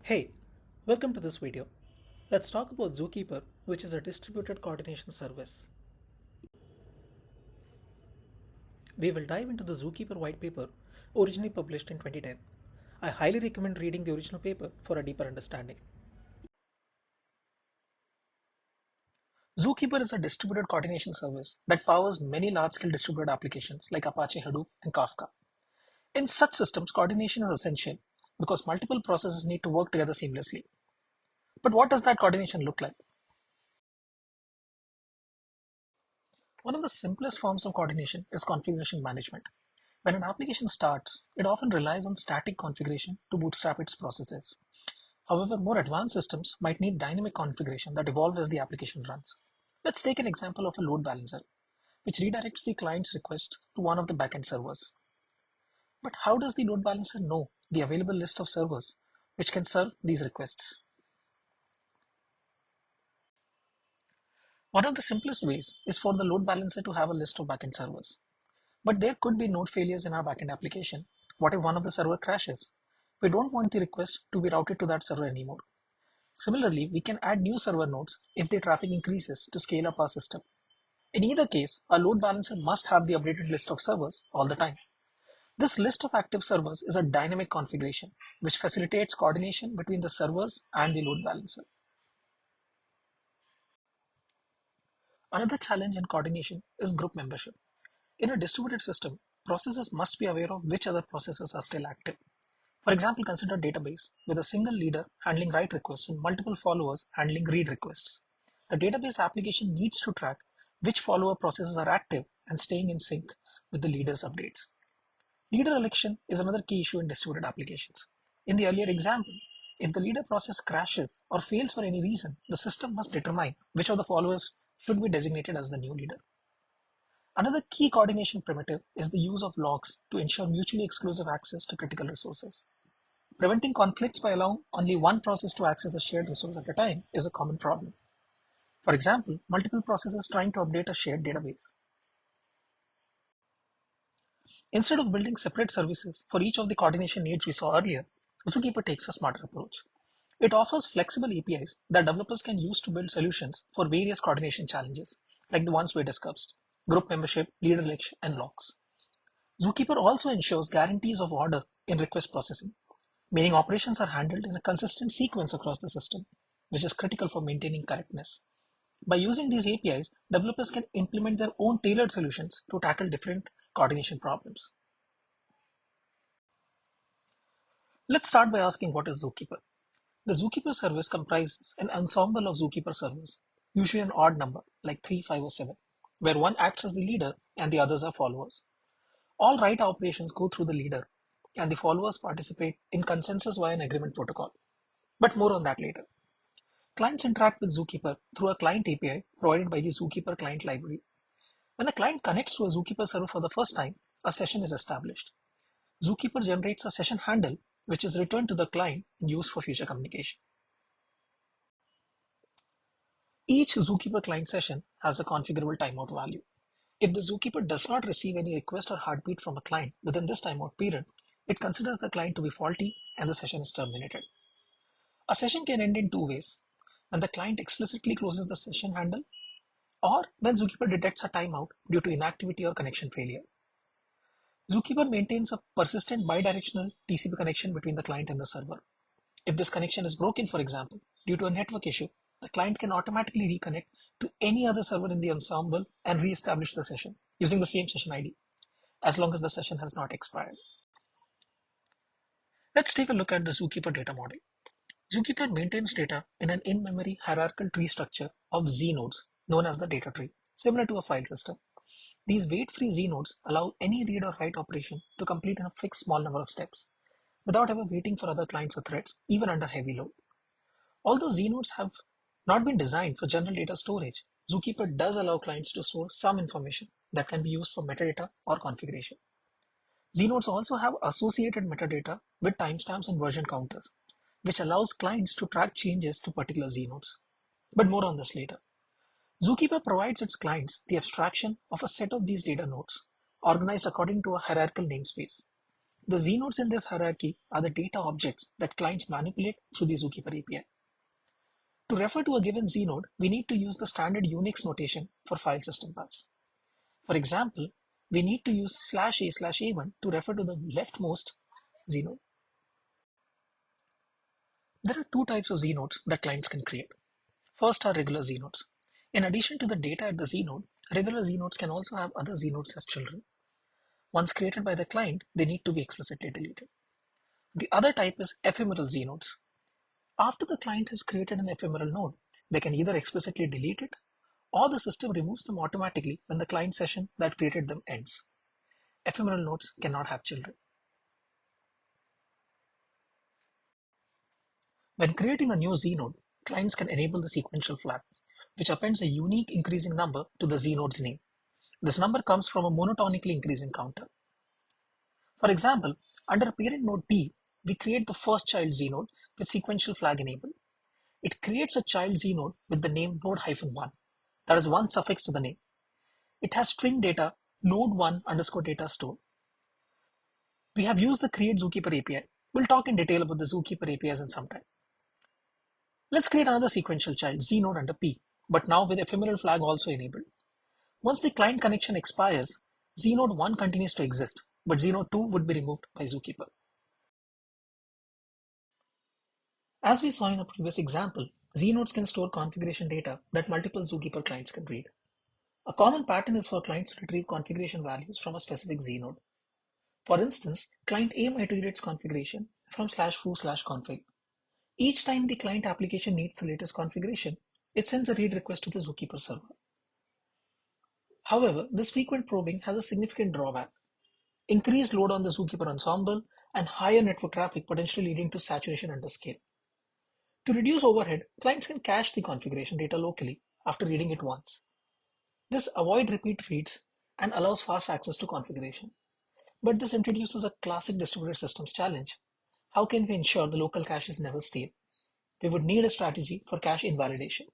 Hey, welcome to this video. Let's talk about Zookeeper, which is a distributed coordination service. We will dive into the Zookeeper white paper, originally published in 2010. I highly recommend reading the original paper for a deeper understanding. Zookeeper is a distributed coordination service that powers many large-scale distributed applications like Apache Hadoop and Kafka. In such systems, coordination is essential because multiple processes need to work together seamlessly. But what does that coordination look like? One of the simplest forms of coordination is configuration management. When an application starts, it often relies on static configuration to bootstrap its processes. However, more advanced systems might need dynamic configuration that evolves as the application runs. Let's take an example of a load balancer, which redirects the client's request to one of the backend servers. But how does the load balancer know the available list of servers which can serve these requests? One of the simplest ways is for the load balancer to have a list of backend servers. But there could be node failures in our backend application. What if one of the server crashes? We don't want the request to be routed to that server anymore. Similarly, we can add new server nodes if the traffic increases to scale up our system. In either case, our load balancer must have the updated list of servers all the time. This list of active servers is a dynamic configuration, which facilitates coordination between the servers and the load balancer. Another challenge in coordination is group membership. In a distributed system, processes must be aware of which other processes are still active. For example, consider a database with a single leader handling write requests and multiple followers handling read requests. The database application needs to track which follower processes are active and staying in sync with the leader's updates. Leader election is another key issue in distributed applications. In the earlier example, if the leader process crashes or fails for any reason, the system must determine which of the followers should be designated as the new leader. Another key coordination primitive is the use of logs to ensure mutually exclusive access to critical resources. Preventing conflicts by allowing only one process to access a shared resource at a time is a common problem. For example, multiple processes trying to update a shared database. Instead of building separate services for each of the coordination needs we saw earlier, Zookeeper takes a smarter approach. It offers flexible APIs that developers can use to build solutions for various coordination challenges, like the ones we discussed: group membership, leader election, and logs. Zookeeper also ensures guarantees of order in request processing, meaning operations are handled in a consistent sequence across the system, which is critical for maintaining correctness. By using these APIs, developers can implement their own tailored solutions to tackle different coordination problems. Let's start by asking, what is Zookeeper? The Zookeeper service comprises an ensemble of Zookeeper servers, usually an odd number like 3, 5, or 7, where one acts as the leader and the others are followers. All write operations go through the leader, and the followers participate in consensus via an agreement protocol. But more on that later. Clients interact with Zookeeper through a client API provided by the Zookeeper client library. When a client connects to a Zookeeper server for the first time, a session is established. Zookeeper generates a session handle, which is returned to the client and used for future communication. Each Zookeeper client session has a configurable timeout value. If the Zookeeper does not receive any request or heartbeat from a client within this timeout period, it considers the client to be faulty and the session is terminated. A session can end in two ways: when the client explicitly closes the session handle, or when Zookeeper detects a timeout due to inactivity or connection failure. Zookeeper maintains a persistent bidirectional TCP connection between the client and the server. If this connection is broken, for example, due to a network issue, the client can automatically reconnect to any other server in the ensemble and re-establish the session using the same session ID, as long as the session has not expired. Let's take a look at the Zookeeper data model. Zookeeper maintains data in an in-memory hierarchical tree structure of Znodes, known as the data tree, similar to a file system. These wait-free Znodes allow any read or write operation to complete in a fixed small number of steps, without ever waiting for other clients or threads, even under heavy load. Although Znodes have not been designed for general data storage, Zookeeper does allow clients to store some information that can be used for metadata or configuration. Znodes also have associated metadata with timestamps and version counters, which allows clients to track changes to particular Znodes. But more on this later. Zookeeper provides its clients the abstraction of a set of these data nodes, organized according to a hierarchical namespace. The Znodes in this hierarchy are the data objects that clients manipulate through the Zookeeper API. To refer to a given Znode, we need to use the standard Unix notation for file system paths. For example, we need to use /a/a1 to refer to the leftmost Znode. There are two types of Znodes that clients can create. First are regular Znodes. In addition to the data at the Znode, regular Znodes can also have other Znodes as children. Once created by the client, they need to be explicitly deleted. The other type is ephemeral Znodes. After the client has created an ephemeral node, they can either explicitly delete it or the system removes them automatically when the client session that created them ends. Ephemeral nodes cannot have children. When creating a new znode, clients can enable the sequential flag, which appends a unique increasing number to the znode's name. This number comes from a monotonically increasing counter. For example, under parent node P, we create the first child znode with sequential flag enabled. It creates a child znode with the name node-1. That is one suffix to the name. It has string data node1 underscore data stored. We have used the create Zookeeper API. We'll talk in detail about the Zookeeper APIs in some time. Let's create another sequential child, znode under P, but now with ephemeral flag also enabled. Once the client connection expires, znode 1 continues to exist, but znode 2 would be removed by Zookeeper. As we saw in a previous example, znodes can store configuration data that multiple Zookeeper clients can read. A common pattern is for clients to retrieve configuration values from a specific znode. For instance, client A might read its configuration from /foo/config. Each time the client application needs the latest configuration, it sends a read request to the Zookeeper server. However, this frequent probing has a significant drawback: increased load on the Zookeeper ensemble and higher network traffic, potentially leading to saturation under scale. To reduce overhead, clients can cache the configuration data locally after reading it once. This avoids repeat reads and allows fast access to configuration. But this introduces a classic distributed systems challenge. How can we ensure the local cache is never stale? We would need a strategy for cache invalidation.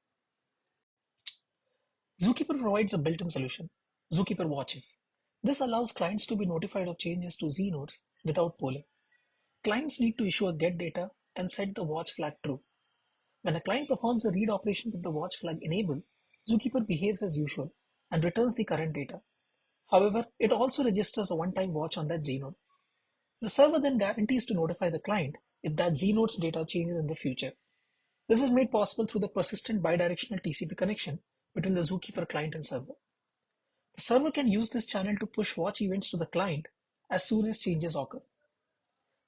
Zookeeper provides a built-in solution, Zookeeper Watches. This allows clients to be notified of changes to znodes without polling. Clients need to issue a get data and set the watch flag true. When a client performs a read operation with the watch flag enabled, Zookeeper behaves as usual and returns the current data. However, it also registers a one-time watch on that znode. The server then guarantees to notify the client if that znode's data changes in the future. This is made possible through the persistent bidirectional TCP connection between the Zookeeper client and server. The server can use this channel to push watch events to the client as soon as changes occur.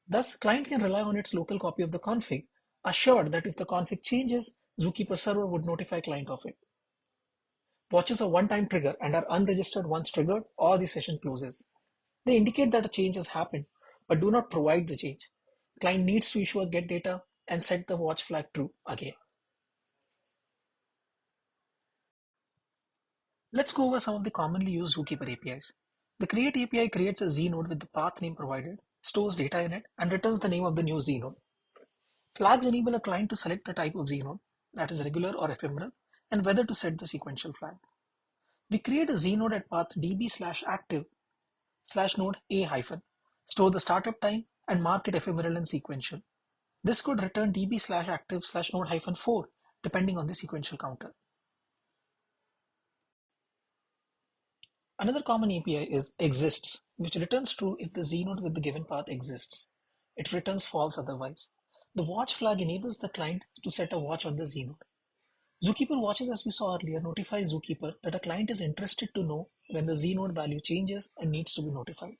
Thus, client can rely on its local copy of the config, assured that if the config changes, Zookeeper server would notify client of it. Watches are one-time trigger and are unregistered once triggered or the session closes. They indicate that a change has happened, but do not provide the change. Client needs to issue a get data and set the watch flag true again. Let's go over some of the commonly used Zookeeper APIs. The create API creates a znode with the path name provided, stores data in it, and returns the name of the new znode. Flags enable a client to select the type of znode, that is regular or ephemeral, and whether to set the sequential flag. We create a znode at path db/active/node a-, store the startup time, and mark it ephemeral and sequential. This could return db/active/node-4 depending on the sequential counter. Another common API is exists, which returns true if the znode with the given path exists. It returns false otherwise. The watch flag enables the client to set a watch on the znode. Zookeeper Watches, as we saw earlier, notifies Zookeeper that a client is interested to know when the znode value changes and needs to be notified.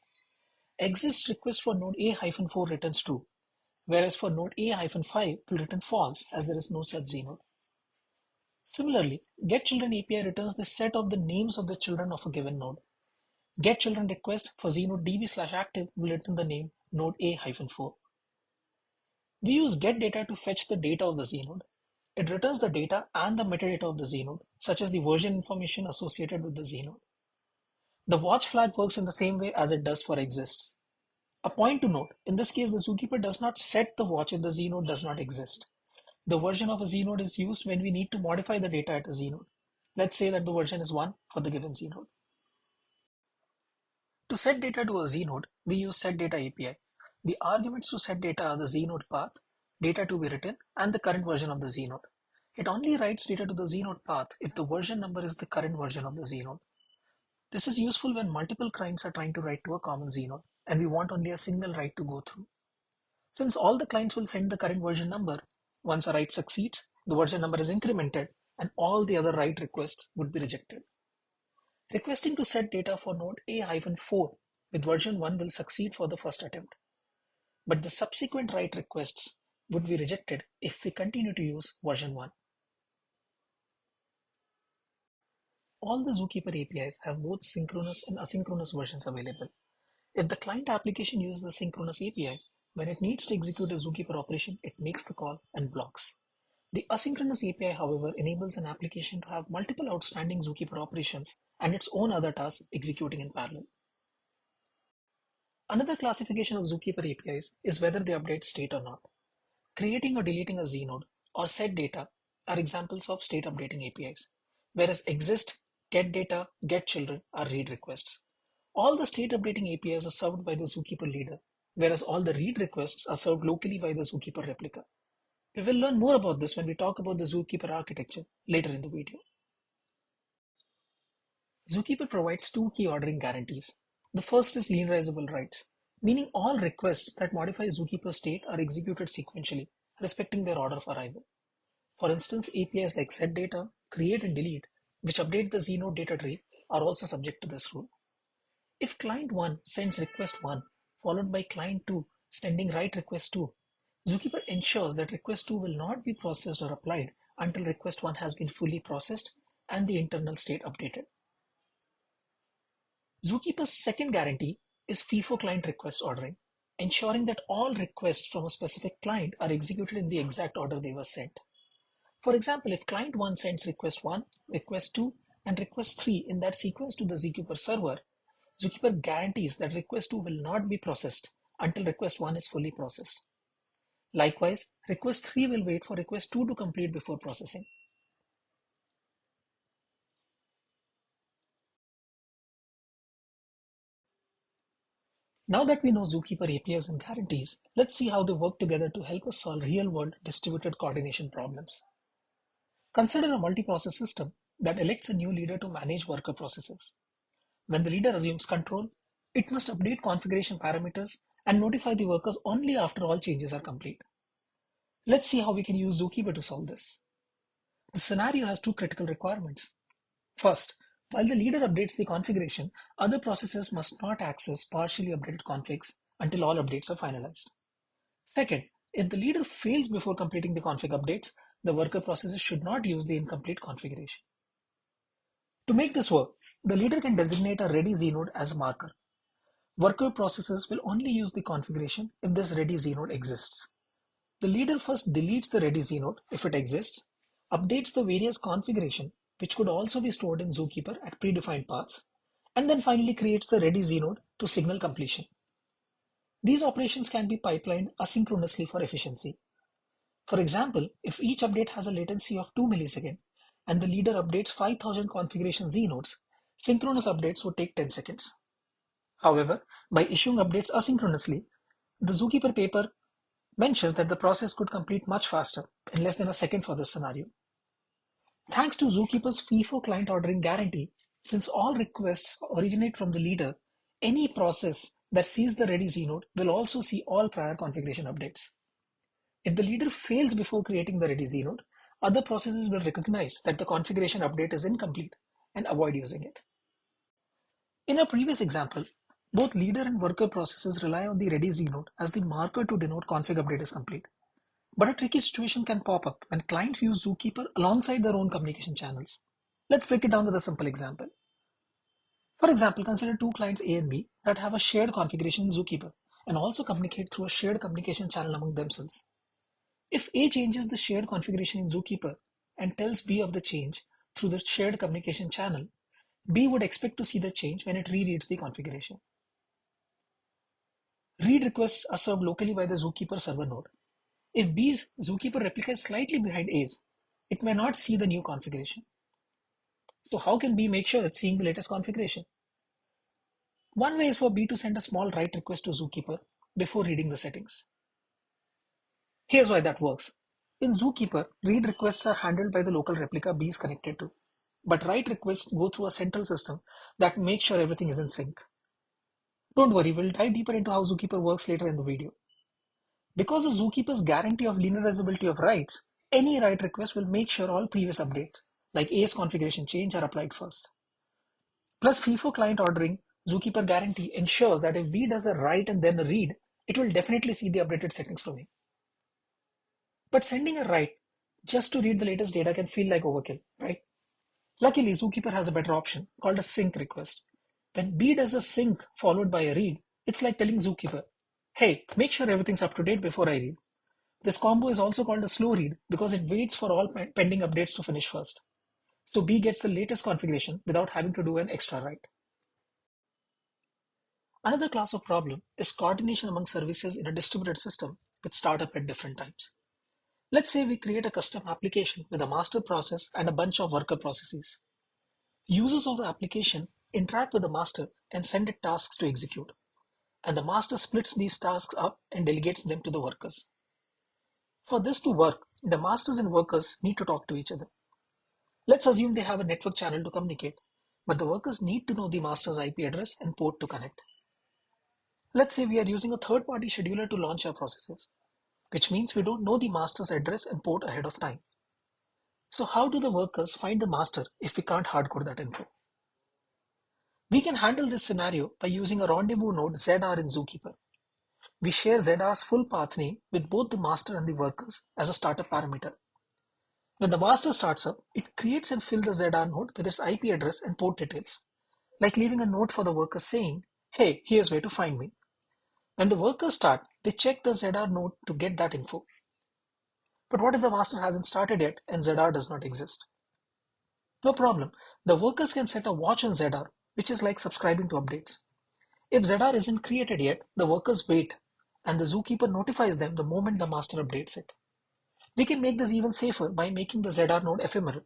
Exists request for node A-4 returns true, whereas for node A-5 will return false as there is no such znode. Similarly, getChildren API returns the set of the names of the children of a given node. GetChildren request for znode db/active will return the name node A-4. We use getData to fetch the data of the znode. It returns the data and the metadata of the znode, such as the version information associated with the znode. The watch flag works in the same way as it does for exists. A point to note, in this case, the Zookeeper does not set the watch if the znode does not exist. The version of a znode is used when we need to modify the data at a znode. Let's say that the version is 1 for the given znode. To set data to a znode, we use setData API, The arguments to set data are the Znode path, data to be written, and the current version of the Znode. It only writes data to the Znode path if the version number is the current version of the Znode. This is useful when multiple clients are trying to write to a common Znode, and we want only a single write to go through. Since all the clients will send the current version number, once a write succeeds, the version number is incremented, and all the other write requests would be rejected. Requesting to set data for node A-4 with version 1 will succeed for the first attempt, but the subsequent write requests would be rejected if we continue to use version 1. All the Zookeeper APIs have both synchronous and asynchronous versions available. If the client application uses the synchronous API, when it needs to execute a Zookeeper operation, it makes the call and blocks. The asynchronous API, however, enables an application to have multiple outstanding Zookeeper operations and its own other tasks executing in parallel. Another classification of Zookeeper APIs is whether they update state or not. Creating or deleting a znode or set data are examples of state updating APIs, whereas exist, get data, get children are read requests. All the state updating APIs are served by the Zookeeper leader, whereas all the read requests are served locally by the Zookeeper replica. We will learn more about this when we talk about the Zookeeper architecture later in the video. Zookeeper provides two key ordering guarantees. The first is linearizable writes, meaning all requests that modify Zookeeper state are executed sequentially, respecting their order of arrival. For instance, APIs like setData, create and delete, which update the Znode data tree, are also subject to this rule. If client 1 sends request 1, followed by client 2 sending write request 2, Zookeeper ensures that request 2 will not be processed or applied until request 1 has been fully processed and the internal state updated. Zookeeper's second guarantee is FIFO client request ordering, ensuring that all requests from a specific client are executed in the exact order they were sent. For example, if client 1 sends request 1, request 2, and request 3 in that sequence to the Zookeeper server, Zookeeper guarantees that request 2 will not be processed until request 1 is fully processed. Likewise, request 3 will wait for request 2 to complete before processing. Now that we know Zookeeper APIs and guarantees, let's see how they work together to help us solve real-world distributed coordination problems. Consider a multi-process system that elects a new leader to manage worker processes. When the leader assumes control, it must update configuration parameters and notify the workers only after all changes are complete. Let's see how we can use Zookeeper to solve this. The scenario has two critical requirements. First, while the leader updates the configuration, other processes must not access partially updated configs until all updates are finalized. Second, if the leader fails before completing the config updates, the worker processes should not use the incomplete configuration. To make this work, the leader can designate a ready znode as a marker. Worker processes will only use the configuration if this ready znode exists. The leader first deletes the ready znode if it exists, updates the various configuration, which could also be stored in Zookeeper at predefined paths, and then finally creates the ready znode to signal completion. These operations can be pipelined asynchronously for efficiency. For example, if each update has a latency of 2 milliseconds and the leader updates 5,000 configuration znodes, synchronous updates would take 10 seconds. However, by issuing updates asynchronously, the Zookeeper paper mentions that the process could complete much faster, in less than a second for this scenario. Thanks to Zookeeper's FIFO client ordering guarantee, since all requests originate from the leader, any process that sees the ready znode will also see all prior configuration updates. If the leader fails before creating the ready znode, other processes will recognize that the configuration update is incomplete and avoid using it. In our previous example, both leader and worker processes rely on the ready znode as the marker to denote config update is complete. But a tricky situation can pop up when clients use Zookeeper alongside their own communication channels. Let's break it down with a simple example. For example, consider two clients A and B that have a shared configuration in Zookeeper and also communicate through a shared communication channel among themselves. If A changes the shared configuration in Zookeeper and tells B of the change through the shared communication channel, B would expect to see the change when it rereads the configuration. Read requests are served locally by the Zookeeper server node. If B's Zookeeper replica is slightly behind A's, it may not see the new configuration. So how can B make sure it's seeing the latest configuration? One way is for B to send a small write request to Zookeeper before reading the settings. Here's why that works. In Zookeeper, read requests are handled by the local replica B is connected to, but write requests go through a central system that makes sure everything is in sync. Don't worry, we'll dive deeper into how Zookeeper works later in the video. Because of Zookeeper's guarantee of linearizability of writes, any write request will make sure all previous updates, like A's configuration change, are applied first. Plus, FIFO client ordering Zookeeper guarantee ensures that if B does a write and then a read, it will definitely see the updated settings from me. But sending a write just to read the latest data can feel like overkill, right? Luckily, Zookeeper has a better option called a sync request. When B does a sync followed by a read, it's like telling Zookeeper, hey, make sure everything's up to date before I read. This combo is also called a slow read because it waits for all pending updates to finish first. So B gets the latest configuration without having to do an extra write. Another class of problem is coordination among services in a distributed system with startup at different times. Let's say we create a custom application with a master process and a bunch of worker processes. Users of the application interact with the master and send it tasks to execute. And the master splits these tasks up and delegates them to the workers. For this to work, the masters and workers need to talk to each other. Let's assume they have a network channel to communicate, but the workers need to know the master's IP address and port to connect. Let's say we are using a third-party scheduler to launch our processes, which means we don't know the master's address and port ahead of time. So how do the workers find the master if we can't hardcode that info? We can handle this scenario by using a rendezvous node ZR in Zookeeper. We share ZR's full path name with both the master and the workers as a startup parameter. When the master starts up, it creates and fills the ZR node with its IP address and port details, like leaving a note for the worker saying, hey, here's where to find me. When the workers start, they check the ZR node to get that info. But what if the master hasn't started yet and ZR does not exist? No problem. The workers can set a watch on ZR, which is like subscribing to updates. If ZR isn't created yet, the workers wait, and the Zookeeper notifies them the moment the master updates it. We can make this even safer by making the ZR node ephemeral.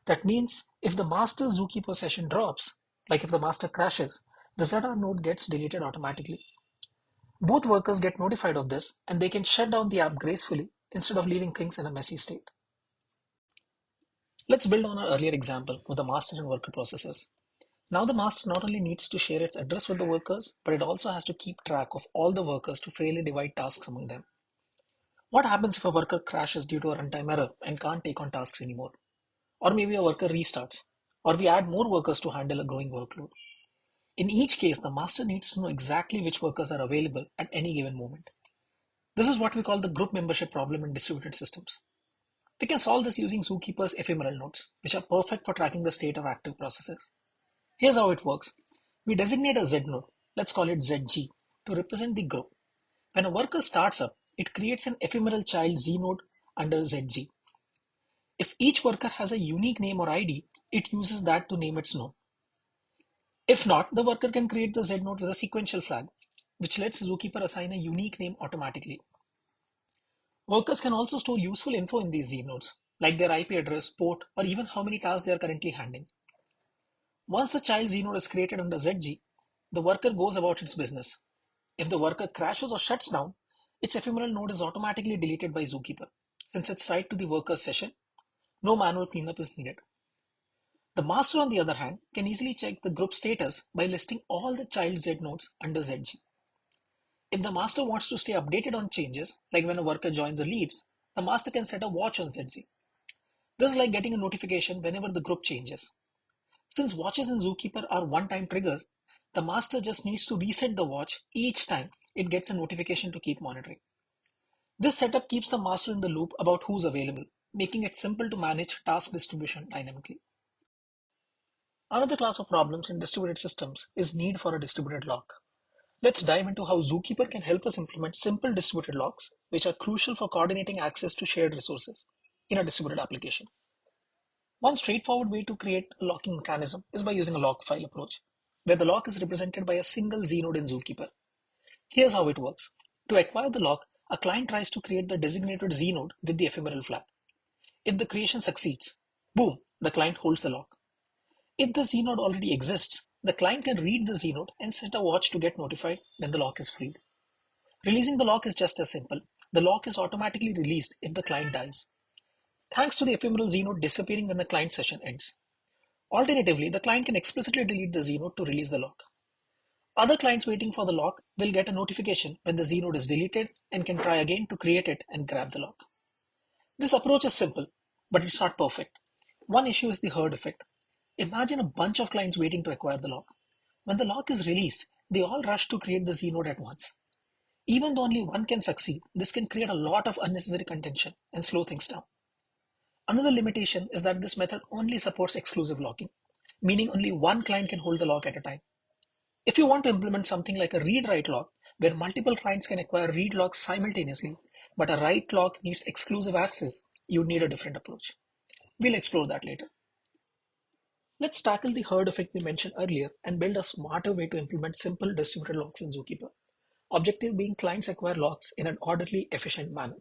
That means if the master Zookeeper session drops, like if the master crashes, the ZR node gets deleted automatically. Both workers get notified of this, and they can shut down the app gracefully instead of leaving things in a messy state. Let's build on our earlier example with the master and worker processes. Now the master not only needs to share its address with the workers, but it also has to keep track of all the workers to fairly divide tasks among them. What happens if a worker crashes due to a runtime error and can't take on tasks anymore? Or maybe a worker restarts, or we add more workers to handle a growing workload. In each case, the master needs to know exactly which workers are available at any given moment. This is what we call the group membership problem in distributed systems. We can solve this using Zookeeper's ephemeral nodes, which are perfect for tracking the state of active processes. Here's how it works. We designate a Z node, let's call it ZG, to represent the group. When a worker starts up, it creates an ephemeral child Z node under ZG. If each worker has a unique name or ID, it uses that to name its node. If not, the worker can create the Z node with a sequential flag, which lets Zookeeper assign a unique name automatically. Workers can also store useful info in these Z nodes, like their IP address, port, or even how many tasks they are currently handling. Once the child Z node is created under ZG, the worker goes about its business. If the worker crashes or shuts down, its ephemeral node is automatically deleted by Zookeeper. Since it's tied to the worker's session, no manual cleanup is needed. The master, on the other hand, can easily check the group status by listing all the child Z nodes under ZG. If the master wants to stay updated on changes, like when a worker joins or leaves, the master can set a watch on ZG. This is like getting a notification whenever the group changes. Since watches in Zookeeper are one-time triggers, the master just needs to reset the watch each time it gets a notification to keep monitoring. This setup keeps the master in the loop about who's available, making it simple to manage task distribution dynamically. Another class of problems in distributed systems is need for a distributed lock. Let's dive into how Zookeeper can help us implement simple distributed locks, which are crucial for coordinating access to shared resources in a distributed application. One straightforward way to create a locking mechanism is by using a lock file approach, where the lock is represented by a single Z node in Zookeeper. Here's how it works. To acquire the lock, a client tries to create the designated Z node with the ephemeral flag. If the creation succeeds, boom, the client holds the lock. If the Z node already exists, the client can read the Z node and set a watch to get notified when the lock is freed. Releasing the lock is just as simple. The lock is automatically released if the client dies, thanks to the ephemeral Znode disappearing when the client session ends. Alternatively, the client can explicitly delete the Znode to release the lock. Other clients waiting for the lock will get a notification when the Znode is deleted and can try again to create it and grab the lock. This approach is simple, but it's not perfect. One issue is the herd effect. Imagine a bunch of clients waiting to acquire the lock. When the lock is released, they all rush to create the Znode at once. Even though only one can succeed, this can create a lot of unnecessary contention and slow things down. Another limitation is that this method only supports exclusive locking, meaning only one client can hold the lock at a time. If you want to implement something like a read-write lock, where multiple clients can acquire read locks simultaneously, but a write lock needs exclusive access, you would need a different approach. We'll explore that later. Let's tackle the herd effect we mentioned earlier and build a smarter way to implement simple distributed locks in Zookeeper. Objective being clients acquire locks in an orderly, efficient manner.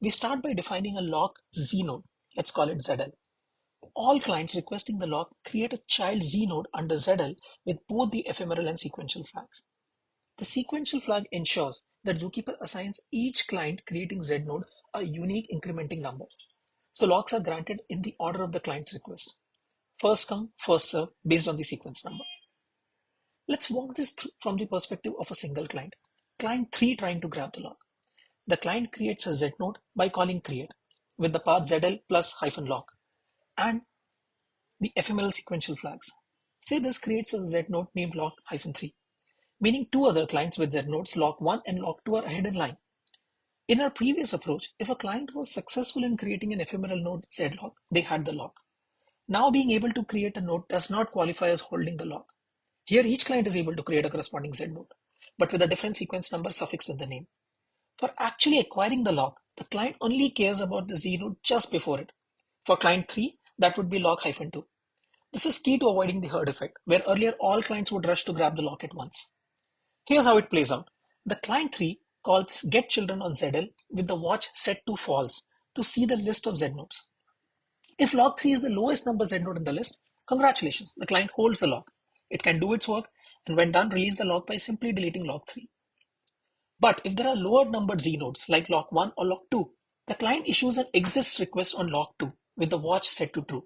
We start by defining a lock znode. Let's call it ZL. All clients requesting the lock create a child znode under ZL with both the ephemeral and sequential flags. The sequential flag ensures that Zookeeper assigns each client creating znode a unique incrementing number. So locks are granted in the order of the client's request. First come, first serve based on the sequence number. Let's walk this through from the perspective of a single client. Client 3 trying to grab the lock. The client creates a Z node by calling create with the path ZL plus hyphen lock and the ephemeral sequential flags. Say this creates a Z node named lock hyphen 3, meaning two other clients with Z nodes lock 1 and lock 2 are ahead in line. In our previous approach, if a client was successful in creating an ephemeral node Z lock, they had the lock. Now being able to create a node does not qualify as holding the lock. Here each client is able to create a corresponding Z node, but with a different sequence number suffixed in the name. For actually acquiring the lock, the client only cares about the Z node just before it. For client 3, that would be lock hyphen 2. This is key to avoiding the herd effect, where earlier all clients would rush to grab the lock at once. Here's how it plays out. The client 3 calls get children on ZL with the watch set to false to see the list of Z nodes. If lock 3 is the lowest number Z node in the list, congratulations, the client holds the lock. It can do its work, and when done, release the lock by simply deleting lock 3. But if there are lower numbered Z nodes like lock 1 or lock 2, the client issues an exist request on lock 2 with the watch set to true.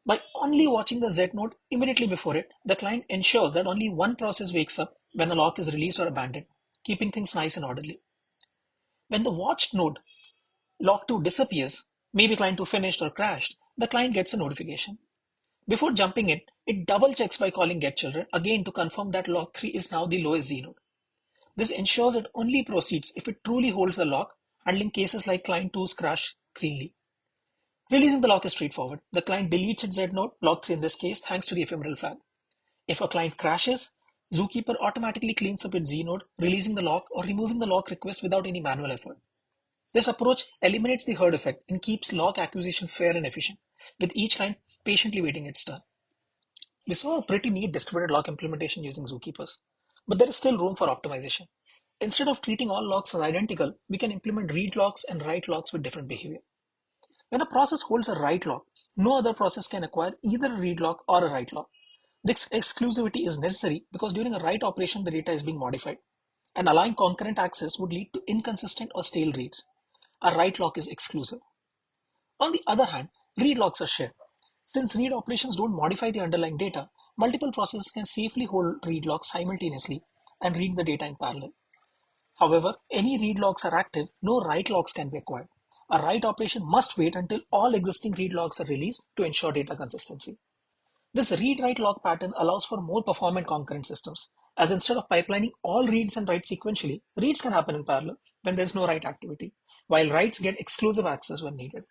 By only watching the Z node immediately before it, the client ensures that only one process wakes up when a lock is released or abandoned, keeping things nice and orderly. When the watched node lock 2 disappears, maybe client 2 finished or crashed, the client gets a notification. Before jumping in, it double checks by calling get children again to confirm that lock 3 is now the lowest Z node. This ensures it only proceeds if it truly holds the lock, handling cases like client 2's crash cleanly. Releasing the lock is straightforward. The client deletes its Z node, lock 3 in this case, thanks to the ephemeral flag. If a client crashes, Zookeeper automatically cleans up its Z node, releasing the lock or removing the lock request without any manual effort. This approach eliminates the herd effect and keeps lock acquisition fair and efficient, with each client patiently waiting its turn. We saw a pretty neat distributed lock implementation using Zookeepers, but there is still room for optimization. Instead of treating all locks as identical, we can implement read locks and write locks with different behavior. When a process holds a write lock, no other process can acquire either a read lock or a write lock. This exclusivity is necessary because during a write operation, the data is being modified, and allowing concurrent access would lead to inconsistent or stale reads. A write lock is exclusive. On the other hand, read locks are shared. Since read operations don't modify the underlying data, multiple processes can safely hold read locks simultaneously and read the data in parallel. However, any read locks are active, no write locks can be acquired. A write operation must wait until all existing read locks are released to ensure data consistency. This read-write lock pattern allows for more performant concurrent systems, as instead of pipelining all reads and writes sequentially, reads can happen in parallel when there's no write activity, while writes get exclusive access when needed.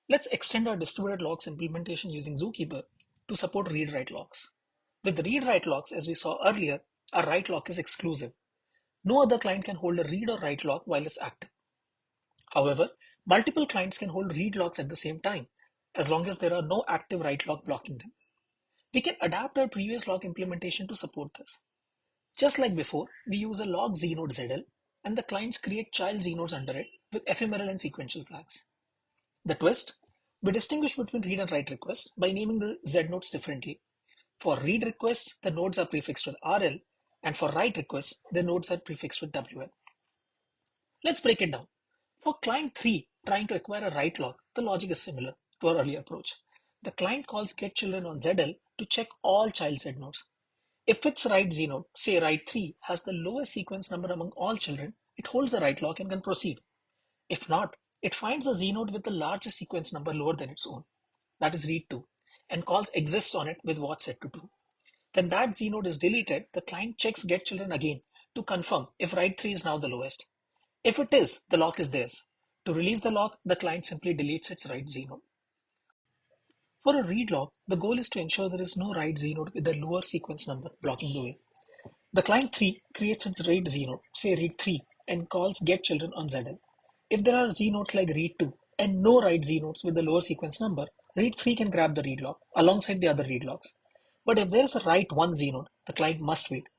Let's extend our distributed locks implementation using Zookeeper to support read-write locks. With read-write locks, as we saw earlier, a write lock is exclusive. No other client can hold a read or write lock while it's active. However, multiple clients can hold read locks at the same time, as long as there are no active write lock blocking them. We can adapt our previous lock implementation to support this. Just like before, we use a log znode ZL, and the clients create child znodes under it with ephemeral and sequential flags. The twist: we distinguish between read and write requests by naming the Z nodes differently. For read requests, the nodes are prefixed with RL, and for write requests, their nodes are prefixed with WL. Let's break it down. For client 3 trying to acquire a write log, the logic is similar to our earlier approach. The client calls getChildren on ZL to check all child Z nodes. If its write Z node, say write 3, has the lowest sequence number among all children, it holds the write log and can proceed. If not, it finds the Z node with the largest sequence number lower than its own, that is read 2, and calls exists on it with watch set to 2. When that Z node is deleted, the client checks getChildren again to confirm if write 3 is now the lowest. If it is, the lock is theirs. To release the lock, the client simply deletes its write Z node. For a read lock, the goal is to ensure there is no write Z node with a lower sequence number blocking the way. The client 3 creates its read Z node, say read 3, and calls getChildren on ZL. If there are Z nodes like read 2 and no write Z nodes with the lower sequence number, read 3 can grab the read lock alongside the other read locks. But if there is a write 1 Z node, the client must wait.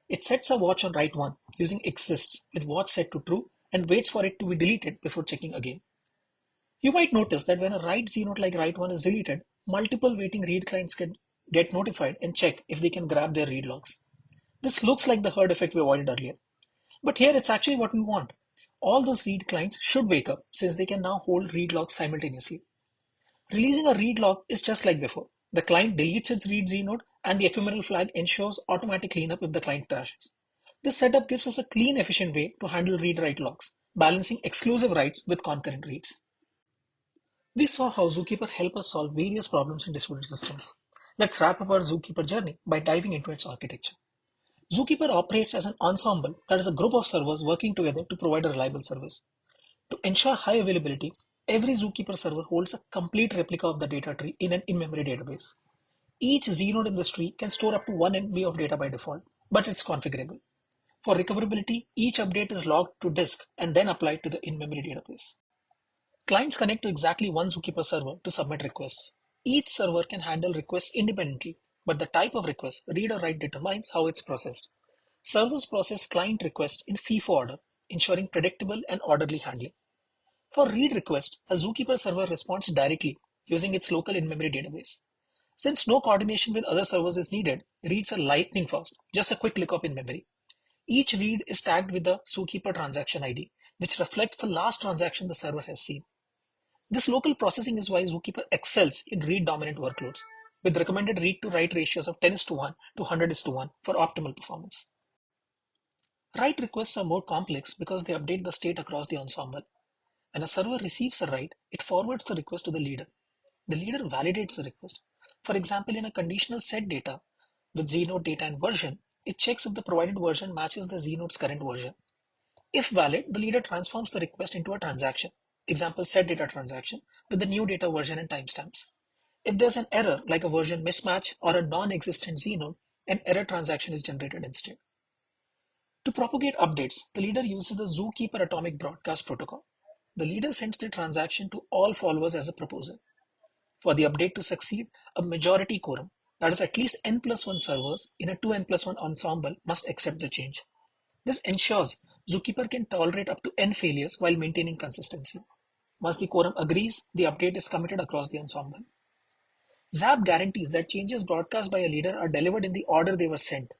It sets a watch on write 1 using exists with watch set to true and waits for it to be deleted before checking again. You might notice that when a write Z node like write 1 is deleted, multiple waiting read clients can get notified and check if they can grab their read logs. This looks like the herd effect we avoided earlier. But here it's actually what we want. All those read clients should wake up since they can now hold read logs simultaneously. Releasing a read log is just like before. The client deletes its read Z node and the ephemeral flag ensures automatic cleanup if the client crashes. This setup gives us a clean, efficient way to handle read-write logs, balancing exclusive writes with concurrent reads. We saw how Zookeeper helps us solve various problems in distributed systems. Let's wrap up our Zookeeper journey by diving into its architecture. Zookeeper operates as an ensemble, that is a group of servers working together to provide a reliable service. To ensure high availability, every Zookeeper server holds a complete replica of the data tree in an in-memory database. Each Z node in this tree can store up to 1 MB of data by default, but it's configurable. For recoverability, each update is logged to disk and then applied to the in-memory database. Clients connect to exactly one Zookeeper server to submit requests. Each server can handle requests independently, but the type of request, read or write, determines how it's processed. Servers process client requests in FIFO order, ensuring predictable and orderly handling. For read requests, a Zookeeper server responds directly using its local in-memory database. Since no coordination with other servers is needed, reads are lightning fast, just a quick lookup in memory. Each read is tagged with the Zookeeper transaction ID, which reflects the last transaction the server has seen. This local processing is why Zookeeper excels in read-dominant workloads, with recommended read-to-write ratios of 10:1 to 100:1 for optimal performance. Write requests are more complex because they update the state across the ensemble. When a server receives a write, it forwards the request to the leader. The leader validates the request. For example, in a conditional set data with znode data and version, it checks if the provided version matches the znode's current version. If valid, the leader transforms the request into a transaction, example set data transaction, with the new data version and timestamps. If there's an error like a version mismatch or a non-existent znode, an error transaction is generated instead. To propagate updates, the leader uses the Zookeeper Atomic Broadcast Protocol. The leader sends the transaction to all followers as a proposal. For the update to succeed, a majority quorum, that is at least n+1 servers in a 2n+1 ensemble, must accept the change. This ensures Zookeeper can tolerate up to n failures while maintaining consistency. Once the quorum agrees, the update is committed across the ensemble. ZAP guarantees that changes broadcast by a leader are delivered in the order they were sent,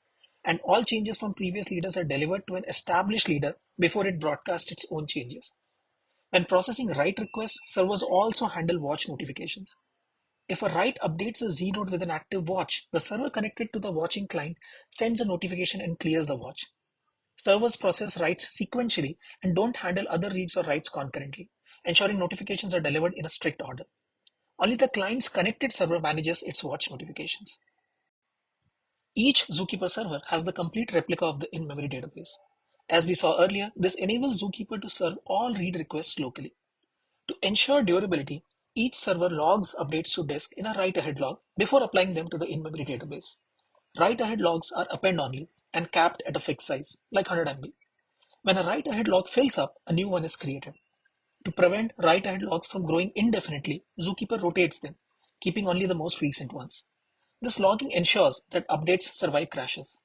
and all changes from previous leaders are delivered to an established leader before it broadcasts its own changes. When processing write requests, servers also handle watch notifications. If a write updates a znode with an active watch, the server connected to the watching client sends a notification and clears the watch. Servers process writes sequentially and don't handle other reads or writes concurrently, ensuring notifications are delivered in a strict order. Only the client's connected server manages its watch notifications. Each Zookeeper server has the complete replica of the in-memory database. As we saw earlier, this enables Zookeeper to serve all read requests locally. To ensure durability, each server logs updates to disk in a write-ahead log before applying them to the in-memory database. Write-ahead logs are append-only and capped at a fixed size, like 100 MB. When a write-ahead log fills up, a new one is created. To prevent write-ahead logs from growing indefinitely, Zookeeper rotates them, keeping only the most recent ones. This logging ensures that updates survive crashes.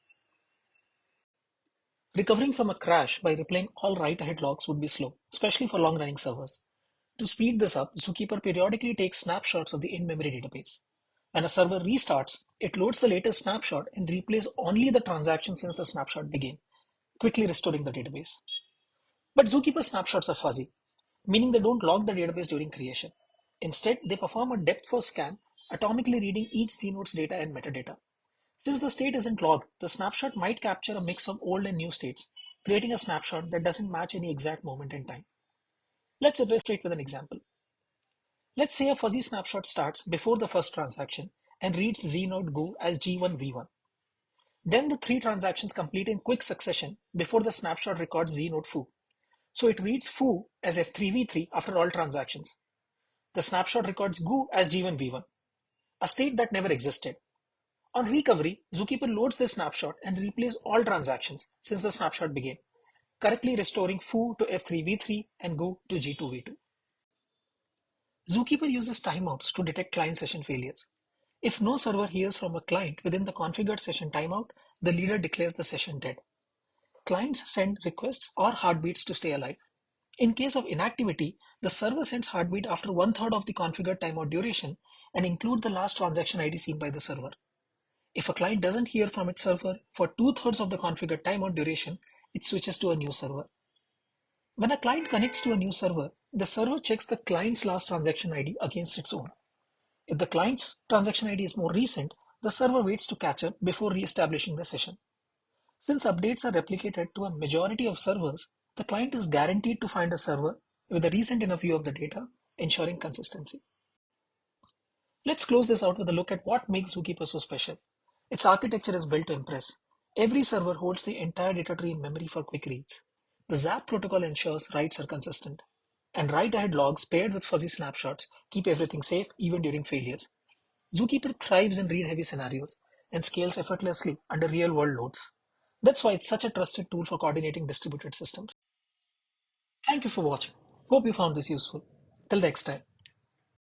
Recovering from a crash by replaying all write-ahead logs would be slow, especially for long-running servers. To speed this up, Zookeeper periodically takes snapshots of the in-memory database. When a server restarts, it loads the latest snapshot and replays only the transaction since the snapshot began, quickly restoring the database. But Zookeeper snapshots are fuzzy, meaning they don't log the database during creation. Instead, they perform a depth-first scan, atomically reading each Znode's data and metadata. Since the state isn't logged, the snapshot might capture a mix of old and new states, creating a snapshot that doesn't match any exact moment in time. Let's illustrate with an example. Let's say a fuzzy snapshot starts before the first transaction and reads Znode Go as G1V1. Then the three transactions complete in quick succession before the snapshot records Znode Foo. So it reads Foo as F3V3 after all transactions. The snapshot records Goo as G1V1, a state that never existed. On recovery, Zookeeper loads the snapshot and replays all transactions since the snapshot began, correctly restoring Foo to F3V3 and Goo to G2V2. Zookeeper uses timeouts to detect client session failures. If no server hears from a client within the configured session timeout, the leader declares the session dead. Clients send requests or heartbeats to stay alive. In case of inactivity, the server sends heartbeat after one-third of the configured timeout duration and include the last transaction ID seen by the server. If a client doesn't hear from its server for two-thirds of the configured timeout duration, it switches to a new server. When a client connects to a new server, the server checks the client's last transaction ID against its own. If the client's transaction ID is more recent, the server waits to catch up before re-establishing the session. Since updates are replicated to a majority of servers, the client is guaranteed to find a server with a recent enough view of the data, ensuring consistency. Let's close this out with a look at what makes Zookeeper so special. Its architecture is built to impress. Every server holds the entire data tree in memory for quick reads. The ZAP protocol ensures writes are consistent. And write-ahead logs paired with fuzzy snapshots keep everything safe even during failures. Zookeeper thrives in read-heavy scenarios and scales effortlessly under real-world loads. That's why it's such a trusted tool for coordinating distributed systems. Thank you for watching. Hope you found this useful. Till next time.